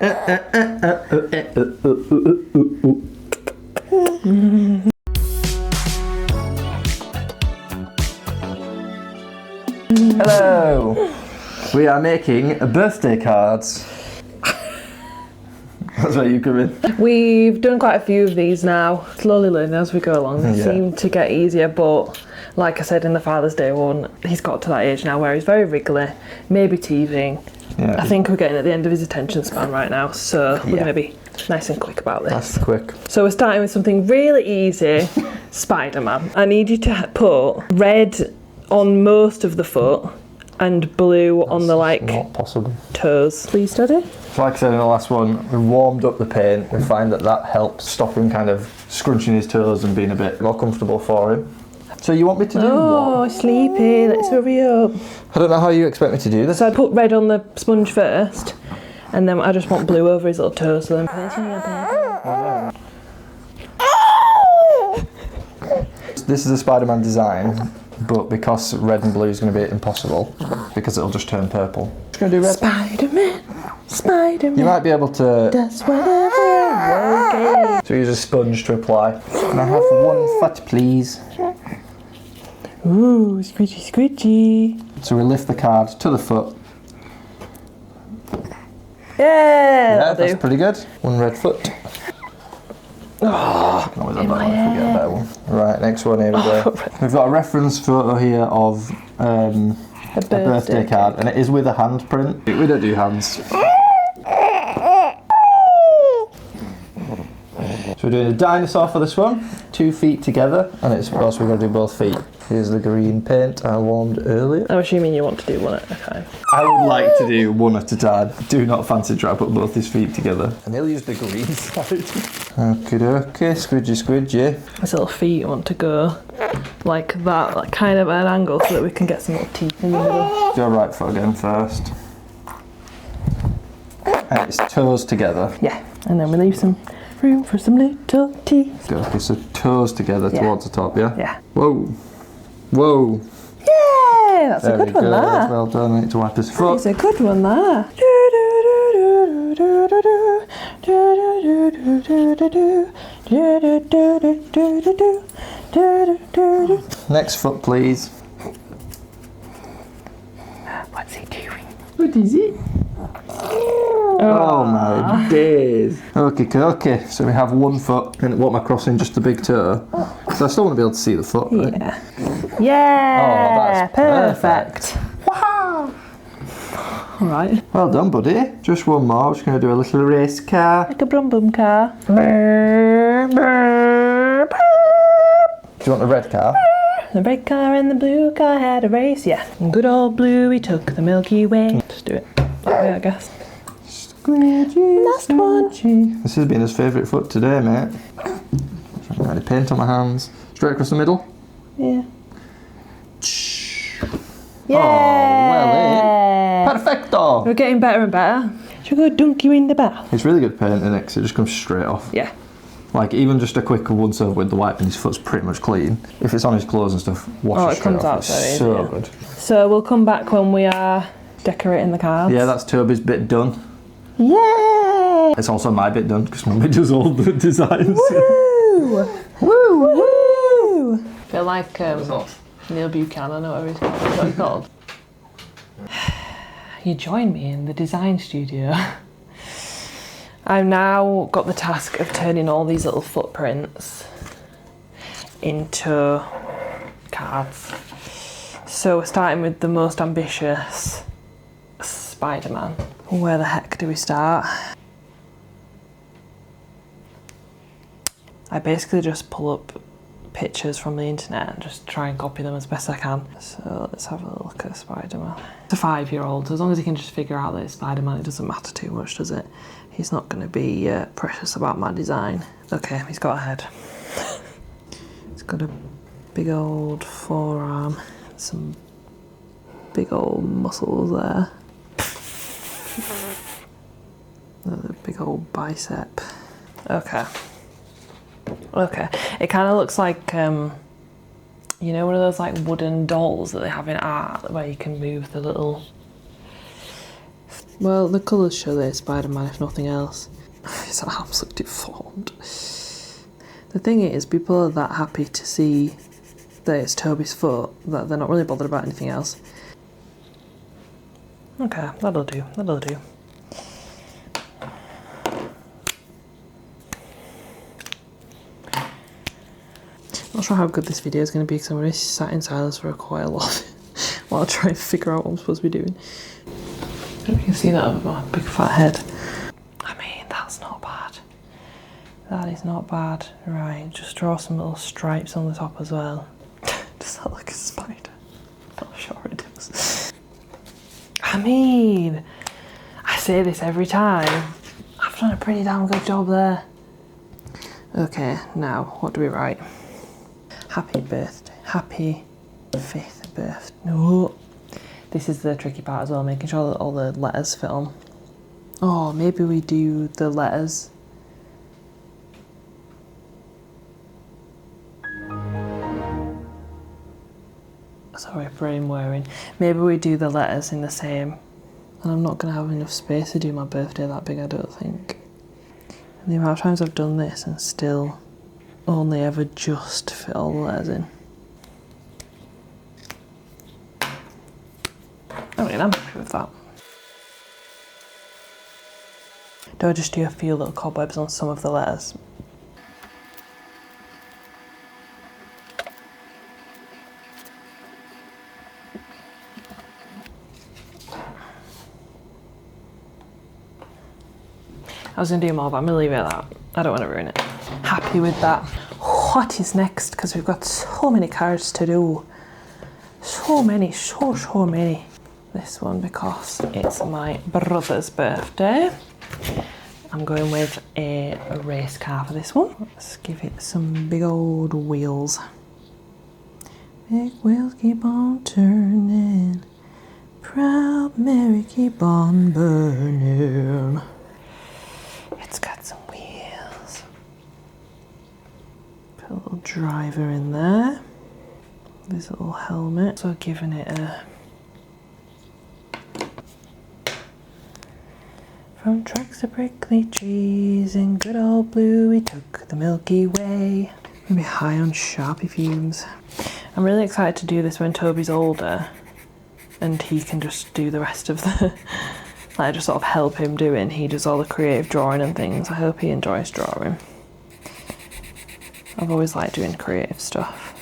Hello! We are making birthday cards. That's where you come in. We've done quite a few of these now, slowly learning as we go along. They seem to get easier, but like I said in the Father's Day one, he's got to that age now where he's very wriggly, maybe teething. Yeah. I think we're getting at the end of his attention span right now, so we're going to be nice and quick about this. That's quick. So we're starting with something really easy, Spiderman. I need you to put red on most of the foot and blue on the not possible. Toes. Please, Daddy. So like I said in the last one, we warmed up the paint. We find that helps stop him kind of scrunching his toes and being a bit more comfortable for him. So you want me to do what? Oh, sleepy. Let's hurry up. I don't know how you expect me to do this. So I'd put red on the sponge first, and then I just want blue over his little toes. So then this is a Spider-Man design, but because red and blue is going to be impossible, because it'll just turn purple. Just going to do red. Spider-Man, Spider-Man. You might be able to. Does whatever. Okay. So use a sponge to apply. Can I have one foot, please? Ooh, squidgy, squidgy. So we lift the card to the foot. Yeah, that's pretty good. One red foot. Oh, I can always have that one if we get a better one. Right, next one, here we go. We've got a reference photo here of a birthday card, and it is with a handprint. We don't do hands. So we're doing a dinosaur for this one, 2 feet together, and it's also we're going to do both feet. Here's the green paint I warmed earlier. I'm assuming you want to do one at a time. I would like to do one at a time. Do not fancy try put both his feet together. And he'll use the green side. Okay, squidgy, squidgy. His little feet want to go like that, like kind of at an angle so that we can get some little teeth in the middle. Do a right foot again first. And it's toes together. Yeah, and then we leave some room for some little teeth. Okay, so toes together towards the top, yeah? Yeah. Whoa. Whoa. Yay! That's Very a good one, that. Well done. I need to wipe his foot. It's a good one, that. Next foot, please. What's he doing? What is it? Oh my days. Okay. So we have one foot, and what am I crossing? Just the big toe. So I still want to be able to see the foot, right? Yeah. Oh, that's perfect. Wow. All right. Well done, buddy. Just one more. We're just going to do a little race car. Like a brum brum car. Do you want the red car? The red car and the blue car had a race, yeah. And good old Bluey took the Milky Way. Just do it that way, I guess. Squidgy, last one. This has been his favourite foot today, mate. I've got any paint on my hands. Straight across the middle. Yeah. Yeah. Oh, well, perfecto. We're getting better and better. Should we go dunk you in the bath? It's really good painting it because it just comes straight off. Yeah. Like even just a quick once over with the wipe and his foot's pretty much clean. If it's on his clothes and stuff, wash it straight off. Out it's so good. So we'll come back when we are decorating the cards. Yeah, that's Toby's bit done. Yay! It's also my bit done because Mummy does all the designs. Woo! Woo! Woo! I feel like Neil Buchanan or whatever he's called. You join me in the design studio. I've now got the task of turning all these little footprints into cards. So we're starting with the most ambitious, Spiderman. Where the heck do we start? I basically just pull up pictures from the internet and just try and copy them as best I can. So let's have a look at Spiderman. It's a 5-year-old, so as long as he can just figure out that it's Spiderman, it doesn't matter too much, does it? He's not going to be precious about my design. Okay, he's got a head. He's got a big old forearm, some big old muscles there. Another big old bicep. Okay. It kind of looks like, you know, one of those like wooden dolls that they have in art where you can move the little Well, the colours show that it's Spider-Man, if nothing else. His arms look deformed. The thing is, people are that happy to see that it's Toby's foot that they're not really bothered about anything else. Okay, that'll do, that'll do. Not sure how good this video is going to be because I'm already sat in silence for quite a lot while I try and figure out what I'm supposed to be doing. I don't know if you can see that over my big fat head. I mean, that's not bad. That is not bad. Right, just draw some little stripes on the top as well. Does that look like a spider? Not sure it does. I mean, I say this every time. I've done a pretty damn good job there. Okay, now, what do we write? Happy birthday. Happy 5th birthday. No. This is the tricky part as well, making sure that all the letters fit on. Oh, maybe we do the letters. Sorry, brain wearing. Maybe we do the letters in the same. And I'm not going to have enough space to do my birthday that big, I don't think. And the amount of times I've done this and still only ever just fit all the letters in. I mean, I'm happy with that. Do I just do a few little cobwebs on some of the letters? I was going to do more, but I'm going to leave it at that. I don't want to ruin it. Happy with that. What is next? Because we've got so many cards to do. So many, so many. This one because it's my brother's birthday. I'm going with a race car for this one. Let's give it some big old wheels. Big wheels keep on turning. Proud Mary keep on burning. It's got some wheels. Put a little driver in there. This little helmet. So giving it a... From tracks to prickly trees in good old blue we took the Milky Way. I'm gonna be high on Sharpie fumes. I'm really excited to do this when Toby's older and he can just do the rest of the... I just sort of help him do it and he does all the creative drawing and things. I hope he enjoys drawing. I've always liked doing creative stuff.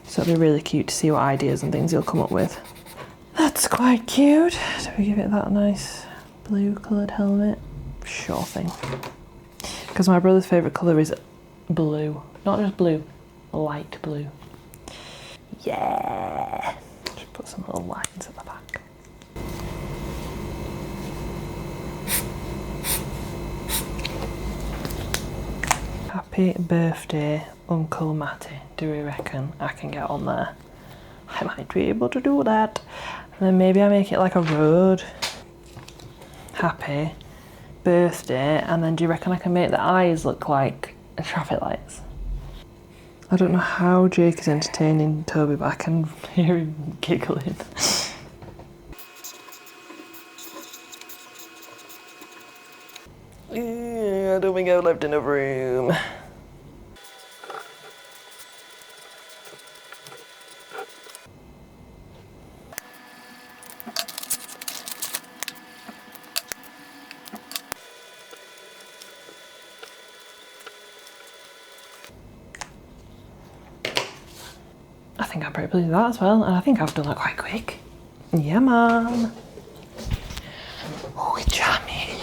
So it'll be really cute to see what ideas and things he'll come up with. That's quite cute. Do we give it that nice blue coloured helmet? Sure thing. Because my brother's favourite colour is blue. Not just blue, light blue. Yeah! Just put some little lines at the back. Happy birthday, Uncle Matty. Do we reckon I can get on there? I might be able to do that. And then maybe I make it like a road. Happy birthday, and then do you reckon I can make the eyes look like traffic lights? I don't know how Jake is entertaining Toby, but I can hear him giggling. I don't think I've left enough room. I think I'm pretty pleased with that as well, and I think I've done that quite quick. Yeah, man. Oh, jamming.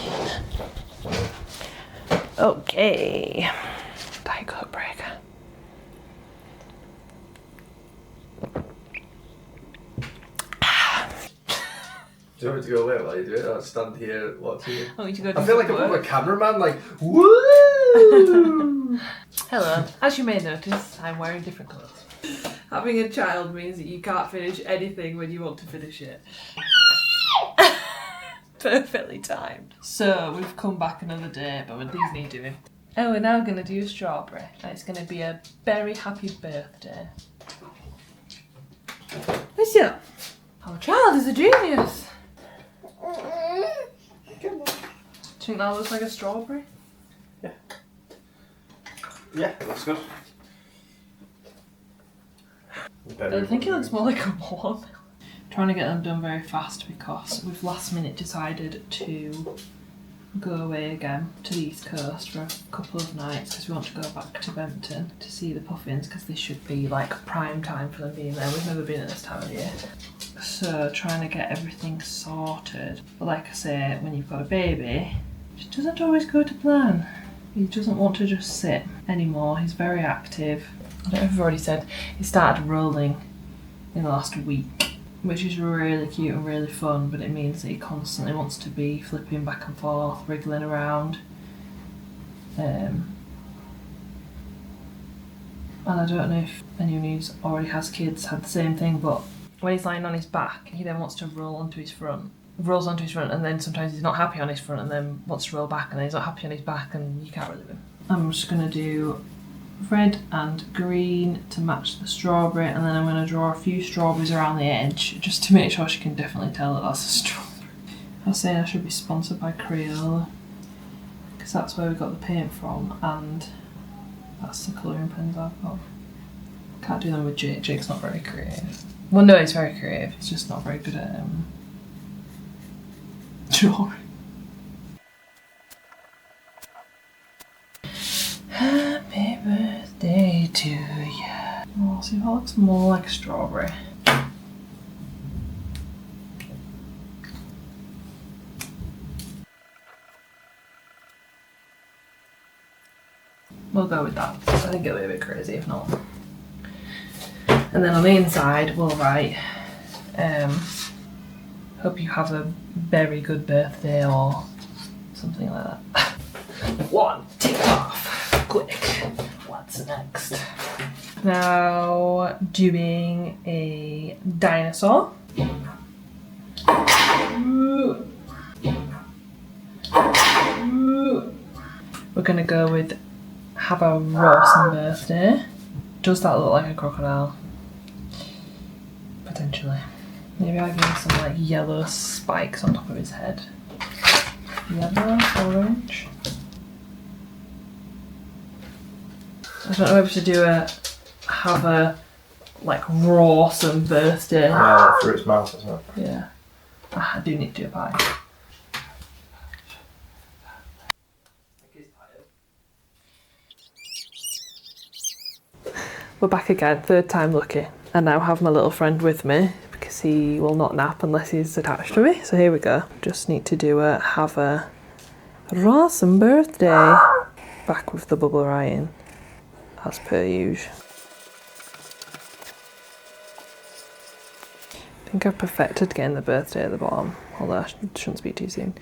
Okay. Diet Coke break. Do you want me to go away while you do it? I'll stand here watching it. Oh, you go do I feel like a work. proper cameraman, like, woo! Hello. As you may notice, I'm wearing different clothes. Having a child means that you can't finish anything when you want to finish it. Perfectly timed. So, we've come back another day, but with these need doing. Oh, we're now going to do a strawberry, and it's going to be a very happy birthday. What's up? Our child is a genius. you think that looks like a strawberry? Yeah. Yeah, looks good. I think it looks more like a watermelon. Trying to get them done very fast because we've last minute decided to go away again to the East Coast for a couple of nights because we want to go back to Bempton to see the puffins because this should be like prime time for them being there. We've never been at this time of year. So trying to get everything sorted. But like I say, when you've got a baby, it doesn't always go to plan. He doesn't want to just sit anymore. He's very active. I don't know if I've already said, he started rolling in the last week, which is really cute and really fun, but it means that he constantly wants to be flipping back and forth, wriggling around. And I don't know if anyone who already has kids had the same thing, but when he's lying on his back, he then wants to roll onto his front. Rolls onto his front, and then sometimes he's not happy on his front and then wants to roll back, and then he's not happy on his back, and you can't really win. I'm just going to do red and green to match the strawberry, and then I'm going to draw a few strawberries around the edge just to make sure she can definitely tell that that's a strawberry. I was saying I should be sponsored by Crayola because that's where we got the paint from, and that's the colouring pens I've got. Can't do them with Jake. Jake's not very creative. Well, no, he's very creative. He's just not very good at drawing. Happy birthday to you. Oh, see if that looks more like strawberry. We'll go with that. I think it'll be a bit crazy if not. And then on the inside we'll write, hope you have a very good birthday or something like that. One, tick off, quick. What's next? Now doing a dinosaur. We're gonna go with have a Rawson birthday. Does that look like a crocodile? Potentially. Maybe I'll give him some like yellow spikes on top of his head. Yellow, orange. I don't know whether to do have a like Rawson birthday. Yeah, through its mouth, isn't it? Yeah. I do need to do a pie. We're back again, third time lucky. I now have my little friend with me because he will not nap unless he's attached to me. So here we go. Just need to do have a Rawson birthday. Back with the bubble writing, as per usual. I think I've perfected getting the birthday at the bottom, although I shouldn't speak too soon.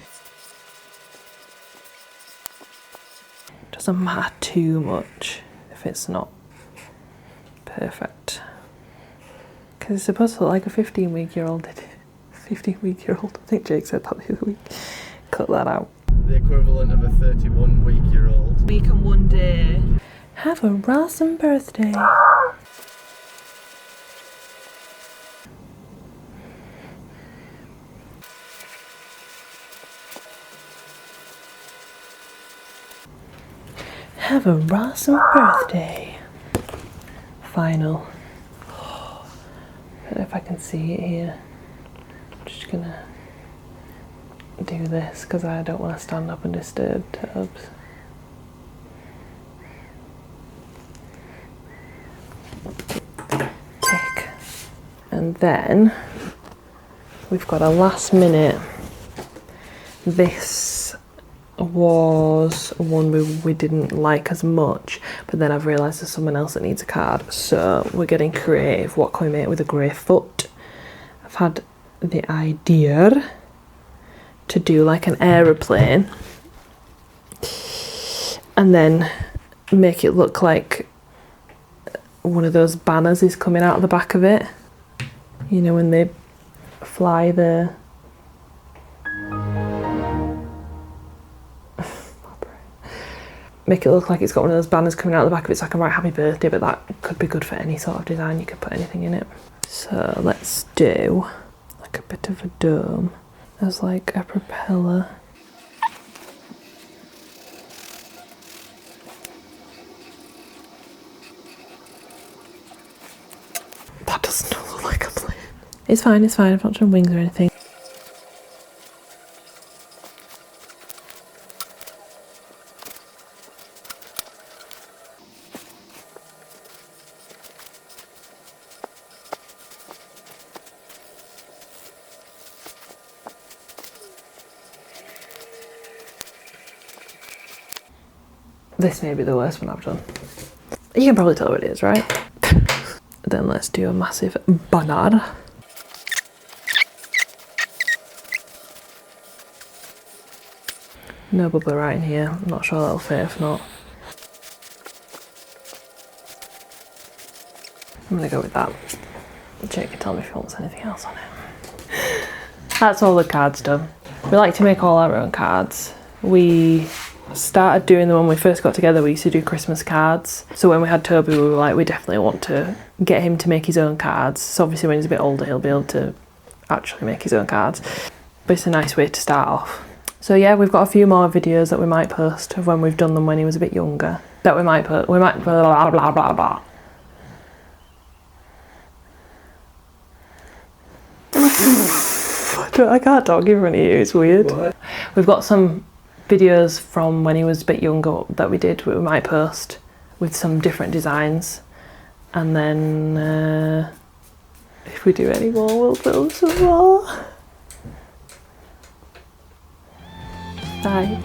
Doesn't matter too much if it's not perfect. Because it's supposed to look like a 15-week-old, did it? 15-week-old. I think Jake said that the other week. Cut that out. The equivalent of a 31-week-old. Week and one day. Have a Rawson birthday. Have a Rawson birthday. Final. I don't know if I can see it here. I'm just gonna do this because I don't want to stand up and disturb Tobes. Tick. And then we've got a last minute. This was one we didn't like as much, but then I've realised there's someone else that needs a card, so we're getting creative. What can we make with a grey foot? I've had the idea to do like an aeroplane and then make it look like one of those banners is coming out of the back of it, you know, when they fly the make it look like it's got one of those banners coming out of the back of it so I can write happy birthday, but that could be good for any sort of design. You could put anything in it. So let's do like a bit of a dome as like a propeller. It's fine, it's fine. I've not done wings or anything. This may be the worst one I've done. You can probably tell what it is, right? Then let's do a massive banana. No bubble right in here. I'm not sure that'll fit if not. I'm gonna go with that. Jake can tell me if he wants anything else on it. That's all the cards done. We like to make all our own cards. We started doing them when we first got together. We used to do Christmas cards. So when we had Toby, we were like, we definitely want to get him to make his own cards. So obviously when he's a bit older, he'll be able to actually make his own cards. But it's a nice way to start off. So yeah, we've got a few more videos that we might post of when we've done them when he was a bit younger. That we might blah blah blah blah blah. I can't talk in front of you, it's weird. What? We've got some videos from when he was a bit younger that we did, we might post with some different designs. And then if we do any more, we'll film some more. Bye.